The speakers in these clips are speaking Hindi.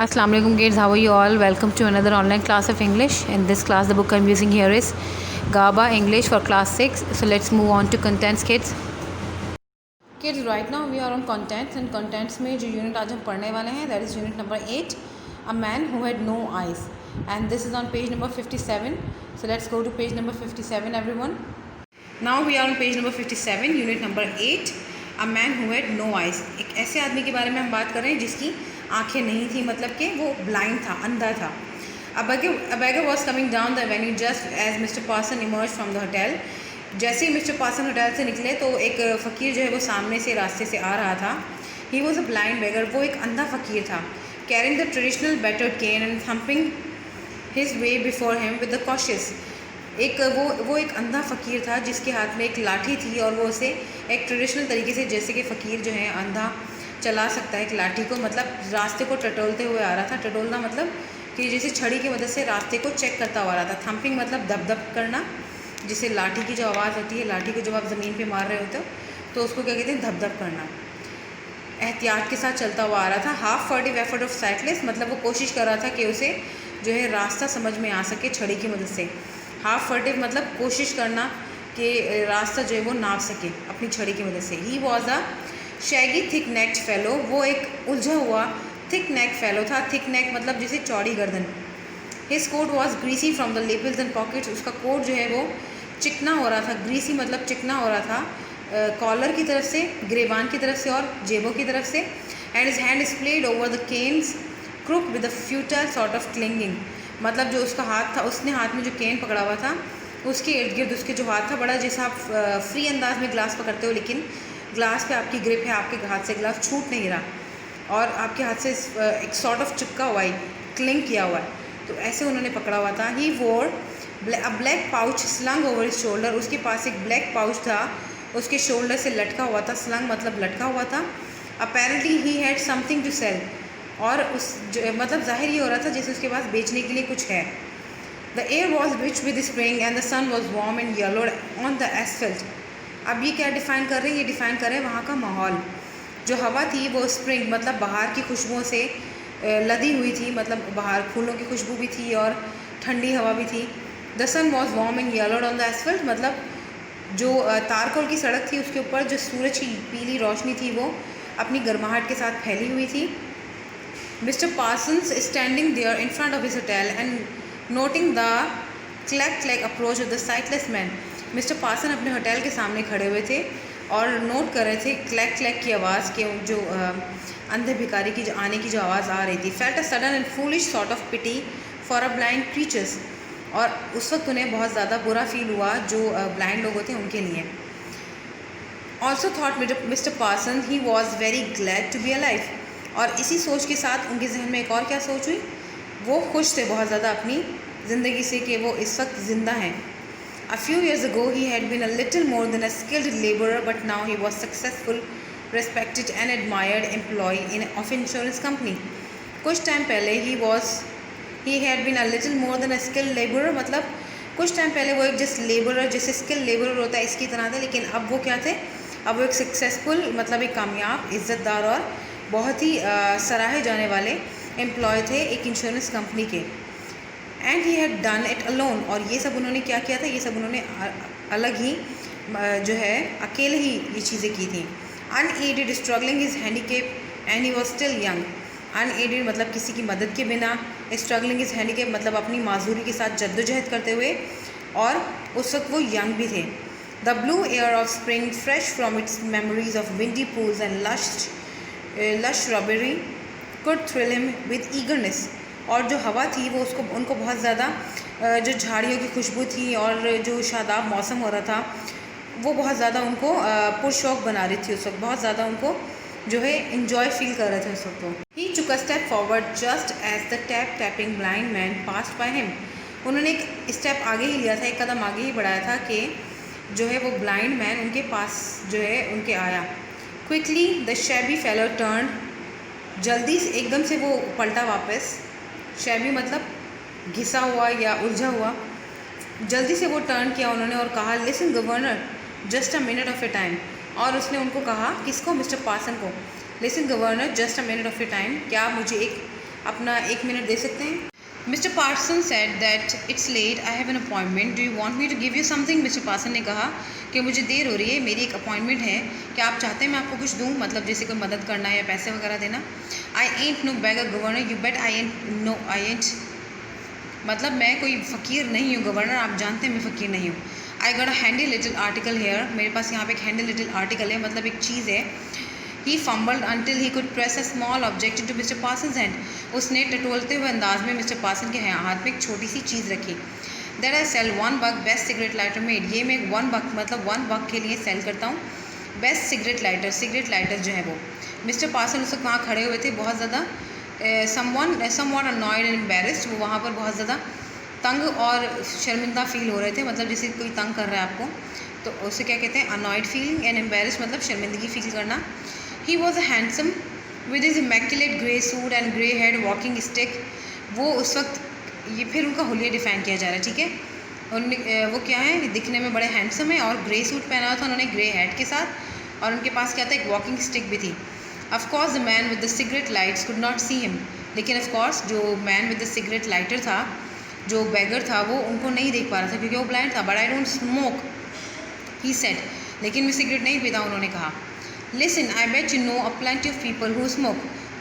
Assalamu alaikum kids, how are you all? Welcome to another online class of English. In this class the book I'm using here is GABA English for class 6. So let's move on to contents kids. Kids, right now we are on contents and contents में जो unit आज हम पढ़ने वाले हैं that is unit number 8, a man who had no eyes, and this is on page number 57. So let's go to page number 57 everyone. Now we are on page number 57, unit number 8, a man who had no eyes. एक ऐसे आदमी के बारे में हम बात कर रहे हैं जिसकी आंखें नहीं थी, मतलब कि वो ब्लाइंड था, अंधा था. A beggar was coming down the avenue just as Mr. Parson emerged from the hotel. जैसे ही मिस्टर पार्सन होटल से निकले तो एक फ़कीर जो है वो सामने से रास्ते से आ रहा था. ही वॉज अ ब्लाइंड बेगर, वो एक अंधा फ़कीर था. Carrying the traditional battered cane and thumping his way before him with the cautious. वो एक अंधा फ़कीर था जिसके हाथ में एक लाठी थी और वो उसे एक ट्रेडिशनल तरीके से, जैसे कि फ़कीर जो है अंधा चला सकता है एक लाठी को, मतलब रास्ते को टटोलते हुए आ रहा था. टटोलना मतलब कि जैसे छड़ी की मदद से रास्ते को चेक करता हुआ आ रहा था. थम्पिंग मतलब दब करना, जिसे लाठी की जो आवाज़ होती है, लाठी को जब आप ज़मीन पे मार रहे होते हो तो उसको क्या कहते हैं, धप करना. एहतियात के साथ चलता हुआ आ रहा था. हाफ फर्टिव एफर्ट ऑफ साइटलेस मतलब वो कोशिश कर रहा था कि उसे जो है रास्ता समझ में आ सके छड़ी की मदद से. हाफ फर्टिव मतलब कोशिश करना कि रास्ता जो है वो नाप सके अपनी छड़ी की मदद से. He was a shaggy thick necked fellow, वो एक उलझा हुआ थिक नेक फेलो था. थिक नेक मतलब जैसे चौड़ी गर्दन. His coat was greasy from the lapels and pockets, उसका कोट जो है वो चिकना हो रहा था. ग्रीसी मतलब चिकना हो रहा था कॉलर की तरफ से, ग्रेबान की तरफ से और जेबों की तरफ से. And his hand splayed over the cane's crook with a futile sort of clinging, मतलब जो उसका हाथ था, उसने हाथ में जो केन पकड़ा हुआ था उसके इर्द गिर्द उसके जो हाथ था, बड़ा जैसा आप फ्री अंदाज में ग्लास पकड़ते हो लेकिन ग्लास पे आपकी ग्रिप है, आपके हाथ से ग्लास छूट नहीं रहा और आपके हाथ से एक सॉर्ट ऑफ चिपका हुआ है, क्लिंग किया हुआ है, तो ऐसे उन्होंने पकड़ा हुआ था. ही वोर अ black pouch slung over his shoulder, उसके पास एक ब्लैक पाउच था, उसके शोल्डर से लटका हुआ था. स्लंग मतलब लटका हुआ था. Apparently he had something to sell, और उस मतलब जाहिर ये हो रहा था जैसे उसके पास बेचने के लिए कुछ है. The air was rich with spring and the sun was warm and yellowed on the asphalt. अब ये क्या डिफ़ाइन कर रहे हैं, ये डिफ़ाइन कर रहे हैं वहाँ का माहौल. जो हवा थी वो स्प्रिंग मतलब बाहर की खुशबुओं से लदी हुई थी, मतलब बाहर फूलों की खुशबू भी थी और ठंडी हवा भी थी. The sun was warm and yellowed on the asphalt मतलब जो तारकोल की सड़क थी उसके ऊपर जो सूरज की पीली रोशनी थी वो अपनी गर्माहट के साथ फैली हुई थी. Mister Parsons standing there in front of his hotel and noting the clack approach of the sightless man. Mister Parson अपने होटल के सामने खड़े हुए थे और नोट कर रहे थे क्लैक की आवाज़ के, जो अंधे भिखारी की जो आने की जो आवाज़ आ रही थी. Felt a sudden and foolish sort of pity for a blind creatures, और उस वक्त उन्हें बहुत ज़्यादा बुरा फील हुआ जो ब्लाइंड लोग होते हैं उनके लिए. Also thought Mister Parson he was very glad to be alive, और इसी सोच के साथ उनके जहन में एक और क्या सोच हुई, वो खुश थे बहुत ज़्यादा अपनी ज़िंदगी से कि वो इस वक्त ज़िंदा हैं. A few years ago he had been a little more than a skilled laborer, but now he was successful, respected and admired employee of insurance company. कुछ टाइम पहले he had been a little more than a skilled laborer, मतलब कुछ टाइम पहले वो एक जस्ट लेबरर, जैसे स्किल लेबरर होता है इसकी तरह थे, लेकिन अब वो क्या थे, अब वो एक सक्सेसफुल मतलब एक कामयाब, इज़्ज़तदार और बहुत ही सराहे जाने वाले एम्प्लॉय थे एक इंश्योरेंस कंपनी के. And he had done it alone, और ये सब उन्होंने क्या किया था, ये सब उन्होंने अलग ही जो है अकेले ही ये चीज़ें की थी. Unaided struggling is handicap and he was still young. Unaided मतलब किसी की मदद के बिना, स्ट्रगलिंग इज़ हैंडीकेप मतलब अपनी माजूरी के साथ जद्दोजहद करते हुए, और उस वक्त वो यंग भी थे. The blue air of spring fresh from its memories of windy pools and lush shrubbery could thrill him with eagerness, और जो हवा थी वो उनको बहुत ज़्यादा जो झाड़ियों की खुशबू थी और जो शादाब मौसम हो रहा था वो बहुत ज़्यादा उनको पुरशौक बना रही थी. उस वक्त बहुत ज़्यादा उनको जो है इन्जॉय फील कर रहे थे उस वक्त. He took a step forward just as the tapping blind man passed by him. उन्होंने एक स्टेप आगे ही लिया था, एक कदम आगे ही बढ़ाया था कि जो है वो ब्लाइंड मैन उनके पास जो है उनके आया. Quickly the shabby fellow turn, जल्दी से एकदम से वो पलटा वापस. शैबी मतलब घिसा हुआ या उलझा हुआ. जल्दी से वो टर्न किया उन्होंने और कहा, listen governor just a minute of A time. और उसने उनको कहा, किसको, मिस्टर पार्सन को, listen governor just a minute of A time, क्या आप मुझे एक अपना 1 मिनट दे सकते हैं? Mister Parson said that it's late, I have an appointment, do you want me to give you something? Mister Parson ने कहा कि मुझे देर हो रही है, मेरी एक अपॉइंटमेंट है, क्या आप चाहते हैं मैं आपको कुछ दूँ, मतलब जैसे कोई मदद करना या पैसे वगैरह देना? आई एंट नो बेगर गवर्नर, यू बेट आई एंट, मतलब मैं कोई फ़कीर नहीं हूँ गवर्नर, आप जानते हैं मैं फ़कीर नहीं हूँ। I got a handy little article here, मेरे पास यहाँ पे एक हैंडी लिटिल आर्टिकल है, मतलब एक चीज़ है। He fumbled until he could press a small object into mister Parsons' hand, उसने टटोलते हुए अंदाज में मिस्टर पार्सन के हाथ में एक छोटी सी चीज़ रखी। That I sell 1 buck best cigarette lighter made, ये मैं 1 buck मतलब 1 buck के लिए सेल करता हूँ बेस्ट सिगरेट लाइटर जो है वो। मिस्टर पार्सन उस वक्त वहाँ खड़े हुए थे, बहुत ज़्यादा समवॉट अनॉयड एंड एम्बेरस्ड, वो वहाँ पर बहुत ज़्यादा तंग और शर्मिंदा फील हो रहे थे, मतलब जैसे कोई तंग कर रहा है आपको तो उसे क्या कहते हैं, अनॉयड फीलिंग, एंड एम्बेरस्ड मतलब शर्मिंदगी फील करना। ही was a handsome with his immaculate grey suit and grey head walking stick, वो उस वक्त, ये फिर उनका हुलिया डिफाइन किया जा रहा है, ठीक है। वो क्या है, दिखने में बड़े हैंडसम है और ग्रे सूट पहना हुआ था उन्होंने ग्रे हेड के साथ, और उनके पास क्या था, एक वॉकिंग स्टिक भी थी। Of course the man with the cigarette lights could not see him, लेकिन ऑफकोर्स जो man with the cigarette lighter था, जो बैगर था, वो उनको नहीं देख पा रहा था क्योंकि वो ब्लाइंड था। But I don't smoke he said, लेकिन मैं सिगरेट नहीं पीता, उन्होंने कहा। Listen I bet you know a plenty of people who smoke,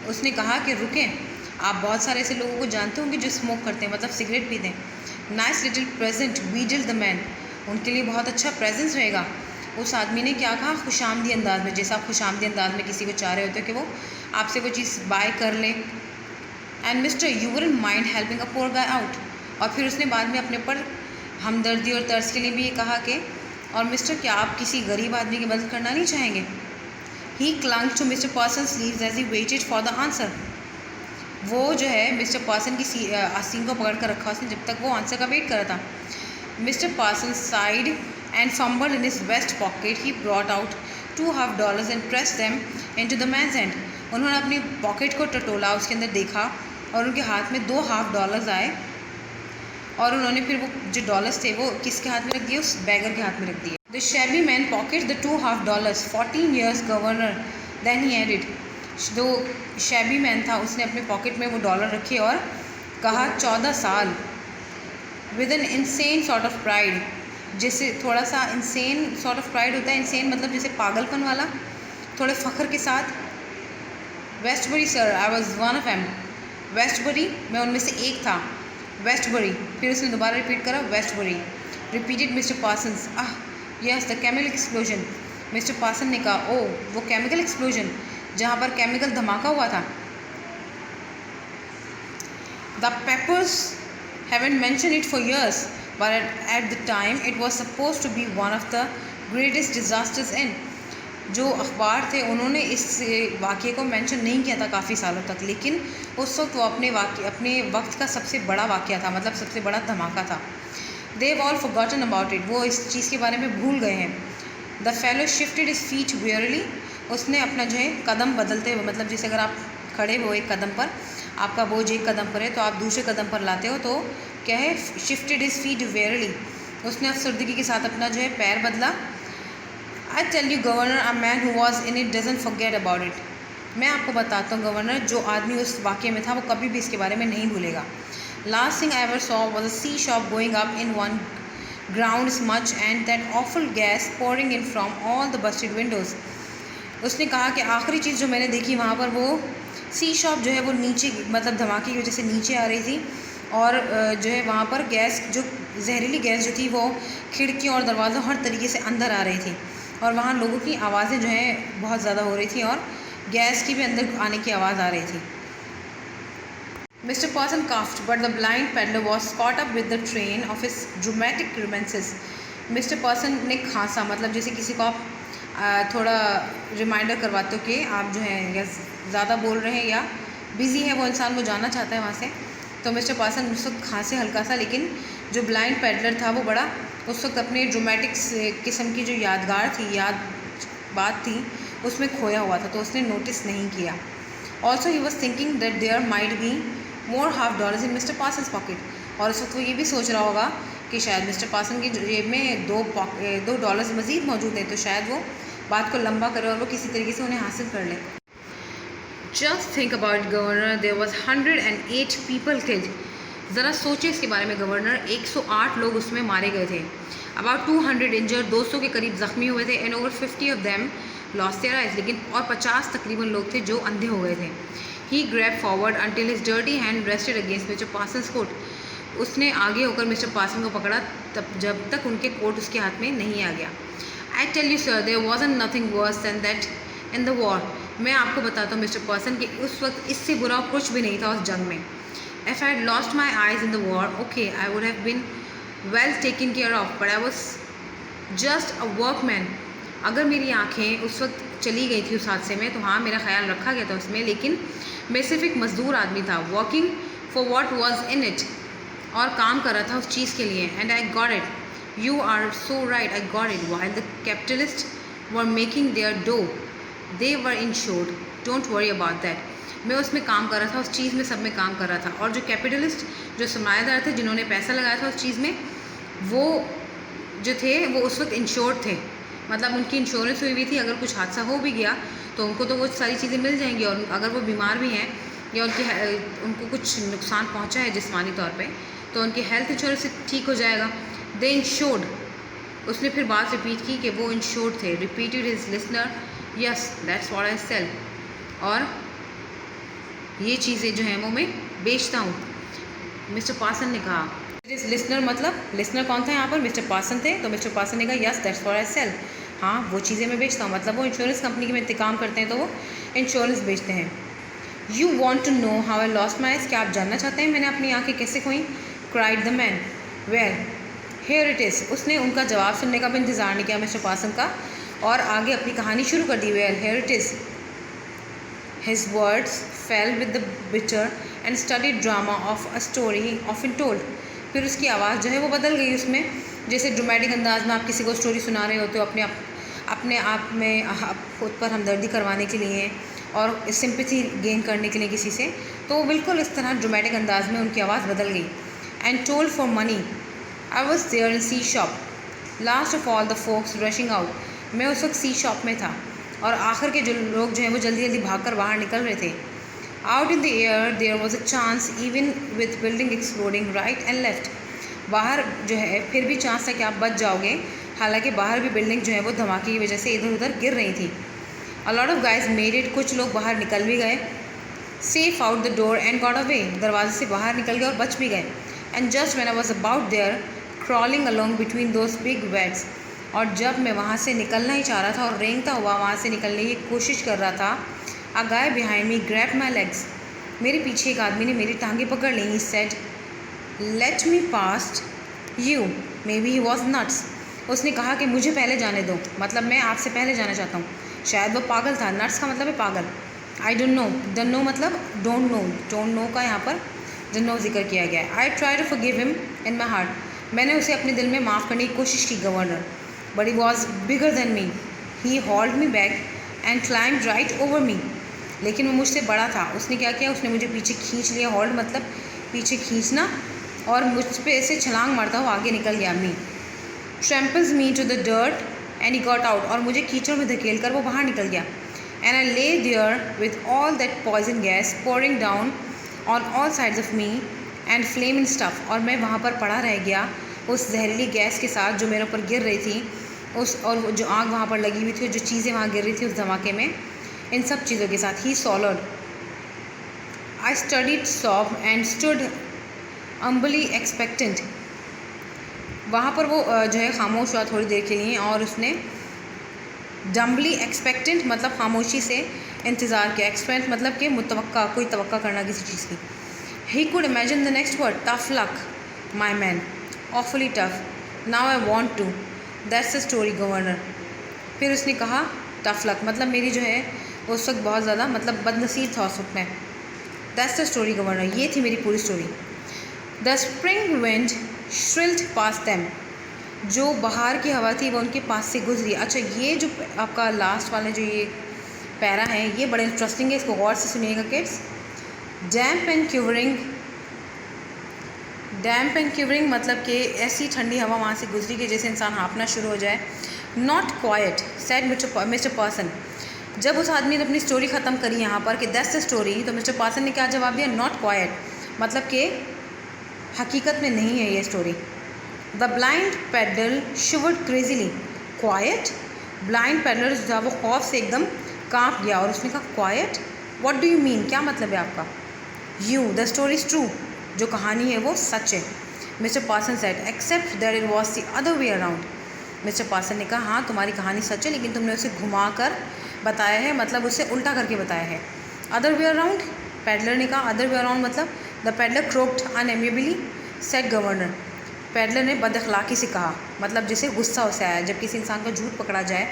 उसने कहा कि रुकें, आप बहुत सारे ऐसे लोगों को जानते होंगे जो स्मोक करते हैं, मतलब सिगरेट पीते हैं। Nice little present wheedled the man, उनके लिए बहुत अच्छा प्रेजेंस रहेगा। उस आदमी ने क्या कहा, खुशामदी अंदाज में, जैसा आप खुशामदी अंदाज में किसी को चाह रहे होते हो कि वो आपसे वो चीज़ बाय कर ले। And Mister you wouldn't mind helping a poor guy out, और फिर उसने बाद में अपने पर हमदर्दी और तर्स के लिए भी ये कहा कि और मिस्टर क्या आप किसी गरीब आदमी की मदद करना नहीं चाहेंगे? He clung to mister Parson sleeves as he waited for the answer, वो जो है मिस्टर पर्सन की आस्तीन को पकड़ कर रखा उसने जब तक वो आंसर का वेट कर रहा था। Mister Parson sighed and fumbled in his vest pocket, he brought out $2.50 and press them into the man's hand, उन्होंने अपनी पॉकेट को टटोला, उसके अंदर देखा और उनके हाथ में $2.50 आए, और उन्होंने फिर वो जो डॉलर्स थे वो किसके हाथ में रख दिए, उस बैगर के हाथ में रख दिए। The shabby man pocket the $2.50, 14 years governor, then he added, जो शैबी मैन था उसने अपने पॉकेट में वो डॉलर रखे और कहा 14 साल, with an insane sort of pride, जैसे थोड़ा सा इंसेन सॉर्ट ऑफ प्राइड होता है, इंसेन मतलब जैसे पागलपन वाला, थोड़े फ़ख्र के साथ। Westbury sir, I was one of em, Westbury मैं उनमें से एक था, वेस्टबरी, फिर उसने दोबारा रिपीट करा, Westbury, repeated Mister Parsons, yes the chemical explosion, Mister Parson ने कहा ओ वो केमिकल एक्सप्लोजन जहाँ पर केमिकल धमाका हुआ था। The papers haven't mention it for years but at the time it was suppose to be one of the greatest disasters in, जो अखबार थे उन्होंने इस वाक़े को मेंशन नहीं किया था काफ़ी सालों तक, लेकिन उस वक्त वो अपने वक्त का सबसे बड़ा वाक़या था, मतलब सबसे बड़ा धमाका था। They've all forgotten about it, वो इस चीज़ के बारे में भूल गए हैं। The fellow shifted his feet wearily, उसने अपना जो है कदम बदलते हुए, मतलब जैसे अगर आप खड़े हो एक कदम पर, आपका बोझ एक कदम पर है तो आप दूसरे कदम पर लाते हो, तो क्या है, शिफ्टेड इज फीट वेयरली, उसने अफसरदगी के साथ अपना जो है पैर बदला। I tell you governor, a man who was in it doesn't forget about it, मैं आपको बताता हूँ गवर्नर, जो आदमी उस वाक़े में था वो कभी भी इसके बारे में नहीं भूलेगा। Last thing I ever saw was a C shop going up in one ground smudge and that awful gas pouring in from all the busted windows, उसने कहा कि आखिरी चीज़ जो मैंने देखी वहाँ पर वो सी शॉप जो है वो नीचे, मतलब धमाके की वजह से नीचे आ रही थी, और जो है वहाँ पर गैस, जो जहरीली गैस जो थी वो खिड़कियों और दरवाज़ों हर तरीके से अंदर आ रही थी, और वहाँ लोगों की आवाज़ें जो हैं बहुत ज़्यादा हो रही थी और गैस की भी अंदर आने की आवाज़ आ रही थी। Mister Parson coughed but the blind peddler was caught up with the train of his dramatic reminiscences, mister Parson ने खांसा, मतलब जैसे किसी को आप थोड़ा रिमाइंडर करवाते हो कि आप जो है या ज़्यादा बोल रहे हैं या बिज़ी है, वो इंसान वो जानना चाहता है वहाँ से, तो मिस्टर पर्सन उस वक्त खांसे हल्का सा, लेकिन जो ब्लाइंड पेडलर था वो बड़ा उस वक्त अपने ड्रामेटिक किस्म की जो यादगार थी, बात थी, उसमें खोया हुआ था, तो उसने नोटिस नहीं किया। Also he was thinking that there might be more $50 in Mister Parsons pocket, और इस वक्त वो ये भी सोच रहा होगा कि शायद मिस्टर पार्सन की जेब में $2 मज़ीद मौजूद हैं, तो शायद वो बात को लंबा करे और वो किसी तरीके से उन्हें हासिल कर ले। Just think about governor, there was 108 people killed. ज़रा सोचे इसके बारे में गवर्नर, 108 लोग उसमें मारे गए थे। अबाउट 200 इंजर्ड, 200 के करीब ज़ख्मी हुए थे। And over 50 of them lost their eyes, लेकिन और 50 तकरीबन लोग थे जो अंधे हो गए थे। He grab forward until his dirty hand rested against mister Parsons' coat. उसने आगे होकर मिस्टर पार्सन को पकड़ा तब जब तक उनके कोट उसके हाथ में नहीं आ गया। I tell you sir, there wasn't nothing worse than that in the war. मैं आपको बताता हूँ मिस्टर पर्सन कि उस वक्त इससे बुरा कुछ भी नहीं था उस जंग में। If I had lost my eyes in the war, okay, I would have been well taken care of, but I was just a workman. अगर मेरी आँखें उस वक्त चली गई थी उस हादसे में तो हाँ, मेरा ख्याल रखा गया था उसमें, लेकिन मैं सिर्फ एक मजदूर आदमी था, working for what was in it, और काम कर रहा था उस चीज़ के लिए। And I got it, you are so right, I got it. While the capitalist were making their dough, they were insured, don't worry about that. मैं उसमें काम कर रहा था, उस चीज़ में सब में काम कर रहा था। और जो कैपिटलिस्ट, जो सरमायादार थे, जिन्होंने पैसा लगाया था उस चीज़ में, वो जो थे वो उस वक्त इंश्योर्ड थे, मतलब उनकी इंश्योरेंस हुई हुई थी। अगर कुछ हादसा हो भी गया तो उनको तो वो सारी चीज़ें मिल जाएंगी, और अगर वो बीमार भी हैं या उनको कुछ नुकसान पहुंचा है जिस्मानी तौर पे, तो उनकी हेल्थ इंश्योरेंस से ठीक हो जाएगा। They insured. उसने फिर बात रिपीट की कि वो इंश्योर्ड थे। Repeated his listener, yes that's what I sell. और ये चीज़ें जो हैं वो मैं बेचता हूँ, मिस्टर पार्सन ने कहा। लिसनर मतलब लिसनर कौन था यहाँ पर? मिस्टर पार्सन थे। तो मिस्टर पार्सन ने कहा yes that's what I sell. हाँ, वो चीज़ें मैं बेचता हूँ, मतलब वो इंश्योरेंस कंपनी में काम करते हैं तो वो इंश्योरेंस बेचते हैं। You want to know how I lost my eyes, क्या आप जानना चाहते हैं मैंने अपनी आँखें कैसे खोई? Cried the man. Where? Here it is. उसने उनका जवाब सुनने का भी इंतज़ार नहीं किया मिस्टर पार्सन का, और आगे अपनी कहानी शुरू कर दी। Where? Here it is. His words fell with the bitter and studied drama of a story often told. फिर उसकी आवाज़ जो है वो बदल गई उसमें, जैसे ड्रामेटिक अंदाज में आप किसी को स्टोरी सुना रहे होते हो अपने आप में, आप खुद पर हमदर्दी करवाने के लिए और सिंपैथी गेन करने के लिए किसी से, तो बिल्कुल इस तरह ड्रामेटिक अंदाज में उनकी आवाज़ बदल गई। And told for money, I was there in C shop, last of all the folks rushing out. मैं उस वक्त सी शॉप में था और आखिर के जो लोग जो हैं वो जल्दी जल्दी भागकर बाहर निकल रहे थे। Out in the air there was a chance even with building exploding right and left. बाहर जो है फिर भी चांस था कि आप बच जाओगे, हालांकि बाहर भी बिल्डिंग जो है वो धमाके की वजह से इधर उधर गिर रही थी। A lot of guys made it, कुछ लोग बाहर निकल भी गए। Safe out the door and got away, दरवाजे से बाहर निकल गए और बच भी गए। And just when I was about there crawling along between those big vats, और जब मैं वहाँ से निकलना ही चाह रहा था और रेंगता हुआ वहाँ से निकलने की कोशिश कर रहा था, a guy behind me grab my legs, मेरे पीछे एक आदमी ने मेरी टांगें पकड़ ली। He said let me past you, maybe he was nuts. उसने कहा कि मुझे पहले जाने दो, मतलब मैं आपसे पहले जाना चाहता हूँ। शायद वो पागल था। नट्स का मतलब है पागल। I don't know, don't know मतलब डोंट नो, डोंट नो का यहाँ पर डोंट नो जिक्र किया गया है। I try to forgive him in my heart, मैंने उसे अपने दिल में माफ़ करने की कोशिश की governor, but he was bigger than me. He hold me back and climbed right over me, लेकिन वो मुझसे बड़ा था। उसने क्या किया? उसने मुझे पीछे खींच लिया। होल्ड मतलब पीछे खींचना, और मुझ पर ऐसे छलांग मारता हुआ आगे निकल गया। Me tramples me to the dirt and he got out, और मुझे कीचड़ में धकेल कर वो बाहर निकल गया। And I lay there with all that poison gas pouring down on all sides of me and flame and stuff, और मैं वहाँ पर पड़ा रह गया उस जहरीली गैस के साथ जो मेरे ऊपर गिर रही थी, उस और जो आग वहाँ पर लगी हुई थी, जो चीज़ें वहाँ गिर रही थी उस धमाके में, इन सब चीज़ों के साथ। He swallowed, I studied sob and stood humbly expectant. वहाँ पर वो जो है खामोश हुआ थोड़ी देर के लिए, और उसने डम्बली एक्सपेक्टेंट मतलब खामोशी से इंतज़ार किया। एक्सपेक्ट मतलब कि मुतवक्का, कोई तवक्का करना किसी चीज़ की। He could imagine the next word, tough luck my man, awfully tough, now I want to, that's the story governor. फिर उसने कहा टफ लक मतलब मेरी जो है उस वक्त बहुत ज़्यादा मतलब बदनसीब था उस वक्त में। दैट्स द स्टोरी गवर्नर, ये थी मेरी पूरी story. The spring wind shrilled past them, जो बाहर की हवा थी वो उनके पास से गुजरी। अच्छा, ये जो आपका लास्ट वाले जो ये पैरा है ये बड़े इंटरेस्टिंग है, इसको गौर से सुनिएगा kids. Damp and क्यूवरिंग, damp and क्यूवरिंग मतलब कि ऐसी ठंडी हवा वहाँ से गुजरी कि जैसे इंसान हाँफना शुरू हो जाए। Not quite said mister person, जब उस आदमी ने अपनी स्टोरी ख़त्म करी यहाँ पर कि दैट्स द स्टोरी, तो मिस्टर पासन ने क्या जवाब दिया? नॉट क्वाइट, मतलब कि हकीकत में नहीं है ये story. The blind pedal शिवर्ड crazily. Quite? Blind peddler जो था वो खौफ से एकदम कांप गया और उसने कहा quite, what do you mean, क्या मतलब है आपका? You, the story is true, जो कहानी है वो सच है। Mister Parson said except that it was the other way around. Mister Parson ने कहा हाँ तुम्हारी कहानी सच है, लेकिन तुमने उसे घुमा कर बताया है, मतलब उसे उल्टा करके बताया है। Other way around? पेडलर ने कहा अदर वे अराउंड मतलब? The peddler croaked unamiably said governor. Peddler ने बदअखलाक़ी से कहा, मतलब जैसे गुस्सा उसे आया। जब किसी इंसान का झूठ पकड़ा जाए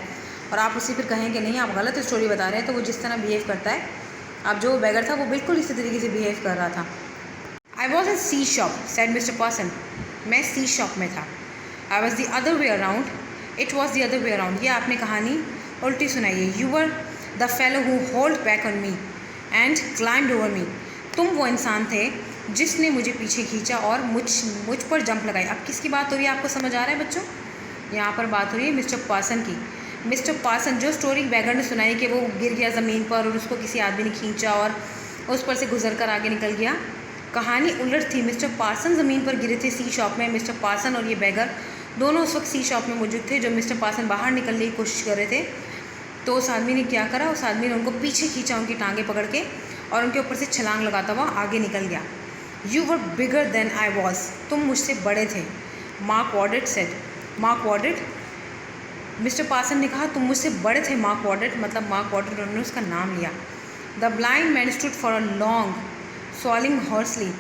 और आप उसे फिर कहें कि नहीं आप गलत स्टोरी बता रहे हैं, तो वो जिस तरह बिहेव करता है, अब जो बैगर था वो बिल्कुल इसी तरीके से बिहेव कर रहा था। I was in C shop said mister Parson. मैं सी शॉप में था। I was the other way around, it was the other way around. ये आपने कहानी उल्टी सुनाई है। You were the fellow who hold back on me and climbed over me. तुम वो इंसान थे जिसने मुझे पीछे खींचा और मुझ पर जंप लगाई। अब किसकी बात हो रही है, आपको समझ आ रहा है बच्चों? यहाँ पर बात हो रही है मिस्टर पासन की। मिस्टर पासन, जो स्टोरी बैगर ने सुनाई कि वो गिर गया ज़मीन पर और उसको किसी आदमी ने खींचा और उस पर से गुजर कर आगे निकल गया, कहानी उलट थी। मिस्टर पासन ज़मीन पर गिरे थे सी शॉप में। मिस्टर पासन और ये बैगर दोनों उस वक्त सी शॉप में मौजूद थे। जब मिस्टर पासन बाहर निकलने की कोशिश कर रहे थे तो उस आदमी ने क्या करा, उस आदमी ने उनको पीछे खींचा, उनकी टांगे पकड़ के, और उनके ऊपर से छलांग लगाता हुआ आगे निकल गया। You were bigger than I was, तुम मुझसे बड़े थे। Markwardt said. Markwardt? Mister Parson ने कहा तुम मुझसे बड़े थे मार्क वॉर्डेट, मतलब मार्क वॉर्डेट, उन्होंने उसका नाम लिया। The blind man stood for a long swallowing hoarsely.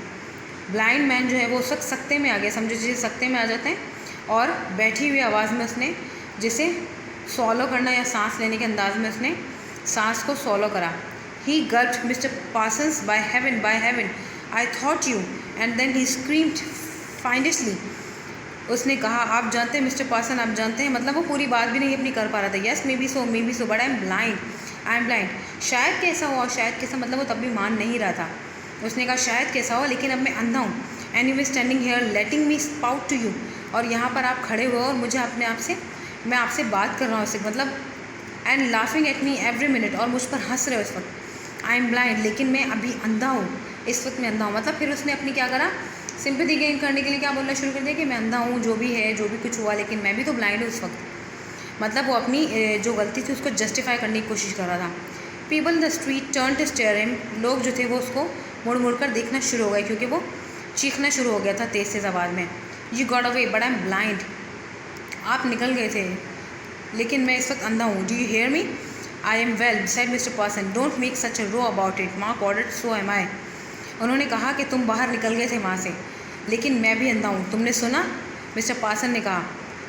Blind man जो है वो सकते में आ गया, समझो जैसे सकते में आ जाते हैं, और बैठी हुई आवाज़ में उसने जैसे सॉलो करना या सांस लेने के अंदाज में उसने सांस को सॉलो करा। He gulped mister Parsons, by heaven I thought you, and then he screamed fiendishly. उसने कहा आप जानते हैं मिस्टर पासन, आप जानते हैं, मतलब वो पूरी बात भी नहीं अपनी कर पा रहा था। Yes may be so but I am blind. शायद कैसा हुआ, शायद कैसा, मतलब वो तब भी मान नहीं रहा था। उसने कहा शायद कैसा हो, लेकिन अब मैं अंधा हूँ। And you standing here letting me spout to you, और यहाँ पर आप खड़े हुए और मुझे अपने आप से, मैं आपसे बात कर रहा हूँ, मतलब and laughing at me every minute, और मुझ पर हंस रहे हो इस वक्त। आई एम ब्लाइंड, लेकिन मैं अभी अंधा हूँ, इस वक्त मैं अंधा हूँ। मतलब फिर उसने अपनी क्या करा, सिंपैथी गेन करने के लिए क्या बोलना शुरू कर दिया कि मैं अंधा हूँ, जो भी है, जो भी कुछ हुआ, लेकिन मैं भी तो ब्लाइंड हूँ इस वक्त। मतलब वो अपनी जो गलती थी उसको जस्टिफाई करने की कोशिश कर रहा था। People in the street turn to stare him, लोग जो थे वो उसको मुड़ मुड़ कर देखना शुरू हो गए, क्योंकि वो चीखना शुरू हो गया था तेज़ आवाज़ में। You got away but I am blind, आप निकल गए थे लेकिन मैं इस वक्त अंधा हूँ। Do you hear me? I am well said mister Parson, don't make such a row about it, Markwardt, so am I. उन्होंने कहा कि तुम बाहर निकल गए थे वहाँ से, लेकिन मैं भी अंधा हूँ, तुमने सुना? मिस्टर पासन ने कहा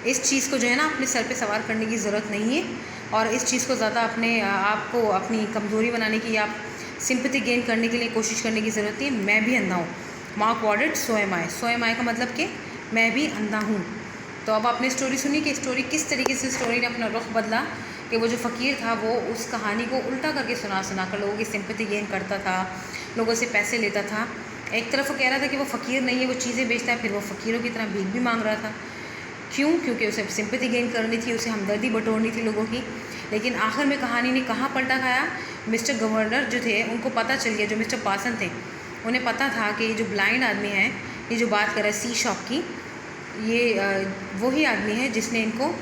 इस चीज़ को जो है ना अपने सर पे सवार करने की ज़रूरत नहीं है, और इस चीज़ को ज़्यादा अपने आप को अपनी कमज़ोरी बनाने की या सिंपैथी गेन करने के लिए कोशिश करने की ज़रूरत नहीं है। मैं भी अंधा हूँ। मार्क ऑर्डर्ड, सो एम आई का मतलब कि मैं भी अंधा हूँ। तो अब आपने स्टोरी सुनी कि स्टोरी किस तरीके से स्टोरी ने अपना रुख बदला, कि वो जो फ़कीर था वो उस कहानी को उल्टा करके सुना कर लोगों की सिंपैथी गेन करता था, लोगों से पैसे लेता था। एक तरफ वो कह रहा था कि वो फ़कीर नहीं है, वो चीज़ें बेचता है, फिर वो फ़कीरों की तरह भीख भी मांग रहा था। क्यों? क्योंकि उसे सिंपैथी गेन करनी थी, उसे हमदर्दी बटोरनी थी लोगों की। लेकिन आखिर में कहानी ने कहाँ पलटा खाया, मिस्टर गवर्नर जो थे उनको पता चल गया, जो मिस्टर पासन थे उन्हें पता था कि ये जो ब्लाइंड आदमी है, ये जो बात कर रहा है सी शॉप की, ये वही आदमी है जिसने इनको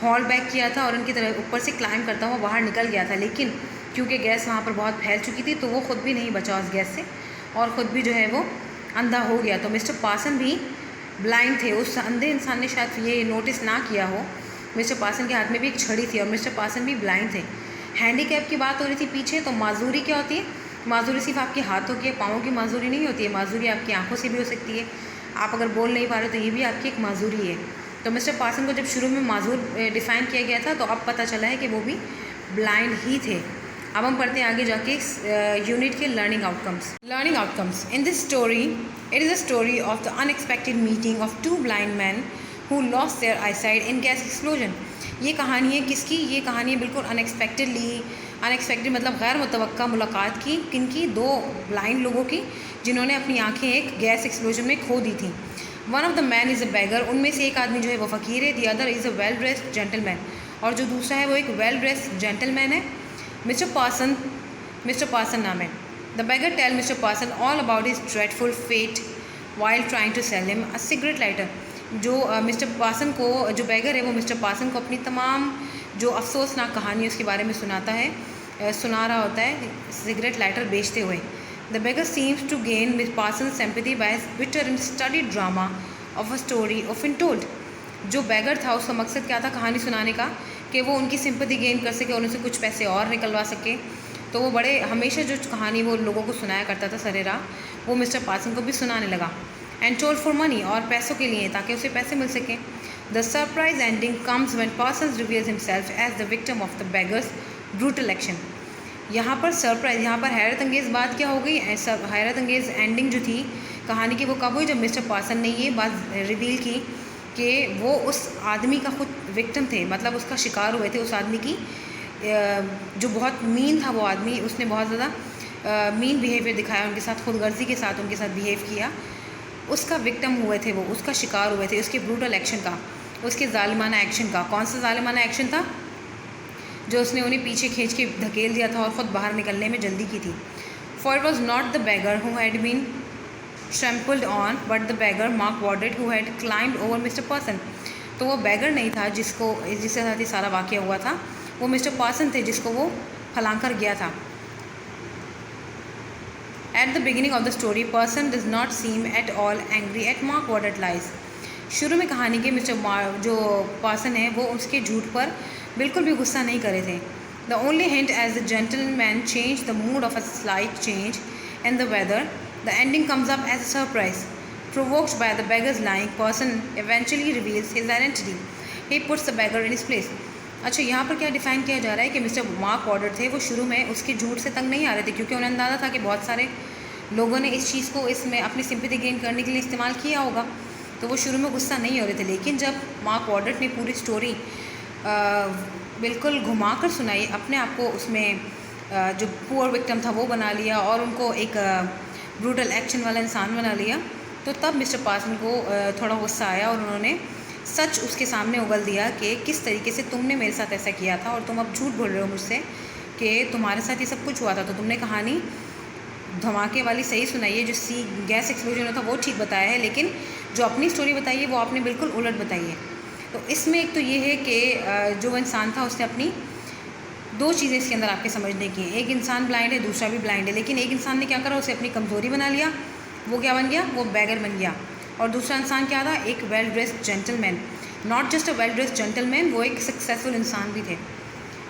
हॉल बैक किया था और उनकी तरह ऊपर से क्लाइम करता हुआ बाहर निकल गया था। लेकिन क्योंकि गैस वहाँ पर बहुत फैल चुकी थी तो वो ख़ुद भी नहीं बचा उस गैस से, और ख़ुद भी जो है वो अंधा हो गया। तो मिस्टर पासन भी ब्लाइंड थे। उस अंधे इंसान ने शायद ये नोटिस ना किया हो, मिस्टर पासन के हाथ में भी एक छड़ी थी और मिस्टर पासन भी ब्लाइंड थे। हैंडीकैप की बात हो रही थी पीछे, तो माजूरी क्या होती है? माजूरी सिर्फ आपके हाथों की, पाँवों की माजूरी नहीं होती है। माजूरी आपकी आंखों से भी हो सकती है। आप अगर बोल नहीं पा रहे तो ये भी आपकी एक माजूरी है। तो मिस्टर पासन को जब शुरू में माजूर डिफ़ाइन किया गया था तो अब पता चला है कि वो भी ब्लाइंड ही थे। अब हम पढ़ते हैं आगे जाके यूनिट के learning outcomes. In this story it is a story of the unexpected meeting of two blind man who lost their eyesight in gas explosion. ये कहानी है किसकी? ये कहानी है बिल्कुल अनएक्सपेक्टेड मतलब गैर मुतवक्का मुलाकात की। किनकी? दो ब्लाइंड लोगों की जिन्होंने अपनी आंखें एक गैस एक्सप्लोजन में खो दी थी। One of the man is a beggar, उनमें से एक आदमी जो है वो फ़कीर है। The other is a well dressed gentleman, और जो दूसरा है वो एक वेल ड्रेस्ड जेंटलमैन है। मिस्टर पार्सन नाम है। The beggar tell mister Parson all about his dreadful fate while trying to sell him a cigarette lighter. जो मिस्टर पार्सन को, जो बेगर है वो मिस्टर पार्सन को अपनी तमाम जो अफसोसनाक कहानी उसके बारे में सुना रहा होता है सिगरेट लाइटर बेचते हुए। The beggar seems to gain miss Parson sympathy by his bitter and studied drama of a story of untold. जो बेगर था उसका मकसद क्या था कहानी सुनाने का, कि वो उनकी सिंपैथी गेन कर सके और उनसे कुछ पैसे और निकलवा सके। तो वो बड़े हमेशा जो कहानी वो लोगों को सुनाया करता था सरे राह, वो मिस्टर पार्सन को भी सुनाने लगा। एंड टोल्ड फॉर मनी, और पैसों के लिए, ताकि उसे पैसे मिल सकें। The surprise ending comes when Parson reveals himself as the victim of the beggar's brutal action. यहाँ पर सरप्राइज, यहाँ पर हैरत अंगेज़ बात क्या हो गई, हैरत अंगेज़ एंडिंग जो थी कहानी की वो कब हुई, जब मिस्टर पार्सन ने ये बात रिवील की कि वो उस आदमी का खुद विक्टिम थे, मतलब उसका शिकार हुए थे, उस आदमी की जो बहुत मीन था वो आदमी, उसने बहुत ज़्यादा मीन बिहेवियर दिखाया उनके साथ, खुदगर्जी के साथ उनके साथ बिहेव किया। उसका विक्टिम हुए थे वो, उसका शिकार हुए थे, उसके ब्रूटल एक्शन का, उसके जालिमाना एक्शन का। कौन सा जालिमाना एक्शन था? जो उसने उन्हें पीछे खींच के धकेल दिया था और ख़ुद बाहर निकलने में जल्दी की थी। For it was not the beggar who had been trampled on but the beggar Markwardt who had climbed over mister Parson. तो वो बेगर नहीं था जिसके साथ ये सारा वाक़या हुआ था, वो मिस्टर पार्सन थे जिसको वो फलांग कर गया था। At the beginning of the story Parson does not seem at all angry at Markwardt lies. शुरू में कहानी के जो पार्सन है वो उसके झूठ पर बिल्कुल भी गुस्सा नहीं करे थे। The only hint as the gentleman change the mood of a slight change in the weather, the ending comes up as a surprise provoked by the beggar's lying person eventually reveals his identity, he puts the beggar in his place. अच्छा, यहाँ पर क्या डिफ़ाइन किया जा रहा है कि मिस्टर मार्क वॉर्डर थे, वो शुरू में उसके झूठ से तंग नहीं आ रहे थे, क्योंकि उन्हें अंदाज़ा था कि बहुत सारे लोगों ने इस चीज़ को इसमें अपनी सिंपैथी गेन करने के लिए इस्तेमाल किया होगा, तो वो शुरू में गुस्सा नहीं हो रहे थे। लेकिन जब मार्क वॉर्डर ने पूरी स्टोरी बिल्कुल घुमा कर सुनाई, अपने आप को उसमें जो पुअर विक्टिम था वो बना लिया और उनको एक ब्रूटल एक्शन वाला इंसान बना लिया, तो तब मिस्टर पार्सन को थोड़ा गुस्सा आया और उन्होंने सच उसके सामने उगल दिया कि किस तरीके से तुमने मेरे साथ ऐसा किया था और तुम अब झूठ बोल रहे हो मुझसे कि तुम्हारे साथ ये सब कुछ हुआ था। तो तुमने कहानी धमाके वाली सही सुनाई है, जो गैस एक्सप्लोजन था वो ठीक बताया है, लेकिन जो अपनी स्टोरी बताई है वो आपने बिल्कुल उलट बताई है। तो इसमें एक तो ये है कि जो इंसान था उसने अपनी दो चीज़ें इसके अंदर आपके समझने की हैं। एक इंसान ब्लाइंड है, दूसरा भी ब्लाइंड है, लेकिन एक इंसान ने क्या करा, उसे अपनी कमज़ोरी बना लिया, वो क्या बन गया, वो बैगर बन गया। और दूसरा इंसान क्या था, एक well dressed gentleman, not just a well dressed gentleman, वो एक सक्सेसफुल इंसान भी थे।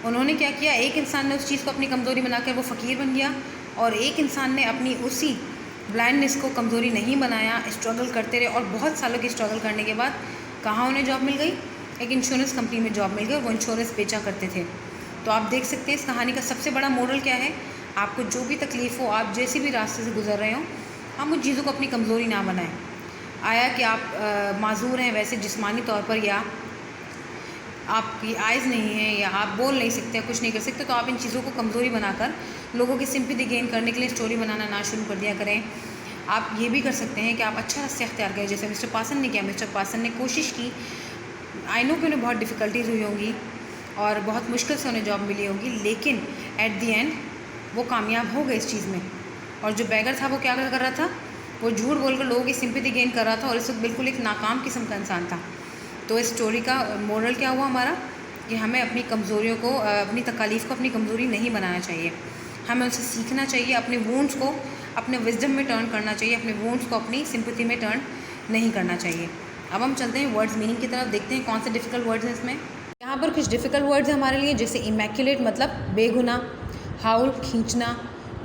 उन्होंने क्या किया, एक इंसान ने उस चीज़ को अपनी कमज़ोरी बनाकर वो फ़कीर बन गया, और एक इंसान ने अपनी उसी ब्लाइंडनेस को कमज़ोरी नहीं बनाया, स्ट्रगल करते रहे, और बहुत सालों की स्ट्रगल करने के बाद कहाँ उन्हें जॉब मिल गई, एक इंश्योरेंस कंपनी में जॉब मिल गई, और वो इंश्योरेंस बेचा करते थे। तो आप देख सकते हैं इस कहानी का सबसे बड़ा मोरल क्या है, आपको जो भी तकलीफ़ हो, आप जैसे भी रास्ते से गुजर रहे हो, आप उन चीज़ों को अपनी कमज़ोरी ना बनाएं। आया कि आप माजूर हैं वैसे जिस्मानी तौर पर, या आपकी आइज़ नहीं है, या आप बोल नहीं सकते, कुछ नहीं कर सकते, तो आप इन चीज़ों को कमज़ोरी बनाकर लोगों की सिंपैथी गेन करने के लिए स्टोरी बनाना ना शुरू कर दिया करें। आप ये भी कर सकते हैं कि आप अच्छा रास्ता अख्तियार करें, जैसे मिस्टर पार्सन ने किया। मिस्टर पार्सन ने कोशिश की, आई नो कि उन्हें बहुत डिफ़िकल्टीज़ हुई होंगी और बहुत मुश्किल से उन्हें जॉब मिली होगी, लेकिन एट दी एंड वो कामयाब हो गए इस चीज़ में। और जो बैगर था वो क्या कर रहा था, वो झूठ बोलकर लोगों की सिंपैथी गेन कर रहा था, और इस वक्त बिल्कुल एक नाकाम किस्म का इंसान था। तो इस स्टोरी का मोरल क्या हुआ हमारा, कि हमें अपनी कमज़ोरियों को, अपनी तकालीफ़ को अपनी कमज़ोरी नहीं बनाना चाहिए, हमें उनसे सीखना चाहिए, अपने वूंड्स को अपने विजडम में टर्न करना चाहिए, अपने वूंड्स को अपनी सिंपैथी में टर्न नहीं करना चाहिए। अब हम चलते हैं वर्ड्स मीनिंग की तरफ, देखते हैं कौन से डिफ़िकल्ट वर्ड्स हैं इसमें। यहाँ पर कुछ डिफ़िकल्ट वर्ड्स हैं हमारे लिए, जैसे इमैक्युलेट मतलब बेगुनाह, हाउल खींचना,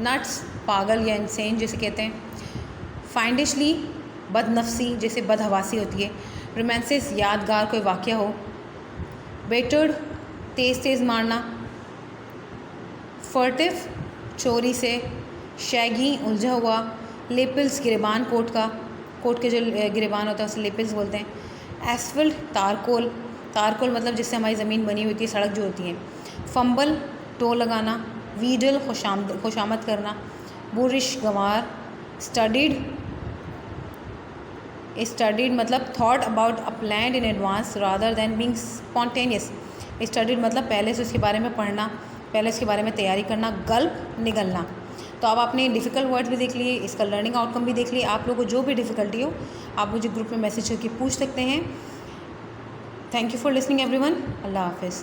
नट्स पागल या इंसेन जैसे कहते हैं, फाइंडिशली बदनफसी जैसे बदहवासी होती है, रोमांसेस यादगार कोई वाक़या हो, बेटर्ड तेज़ तेज़ मारना, फर्टिव चोरी से, शैगी उलझा हुआ, लेपिल्स गिरेबान कोट के जो गिरेबान होता है उसे लेपिल्स बोलते हैं, एसफल्ट तारकोल मतलब जिससे हमारी ज़मीन बनी हुई होती है, सड़क जो होती है, फंबल टो लगाना, वीडल खुशामद करना, बुरिश गंवार, स्टडीड मतलब thought about a plan in advance rather than being spontaneous, studied मतलब पहले से उसके बारे में पढ़ना, पहले इसके बारे में तैयारी करना। गल्प, निगलना। तो अब आपने डिफ़िकल्ट वर्ड्स भी देख लिए, इसका लर्निंग आउटकम भी देख लिए। आप लोगों को जो भी डिफ़िकल्टी हो आप मुझे ग्रुप में मैसेज करके पूछ सकते हैं। Thank you for listening everyone. अल्लाह हाफिज़।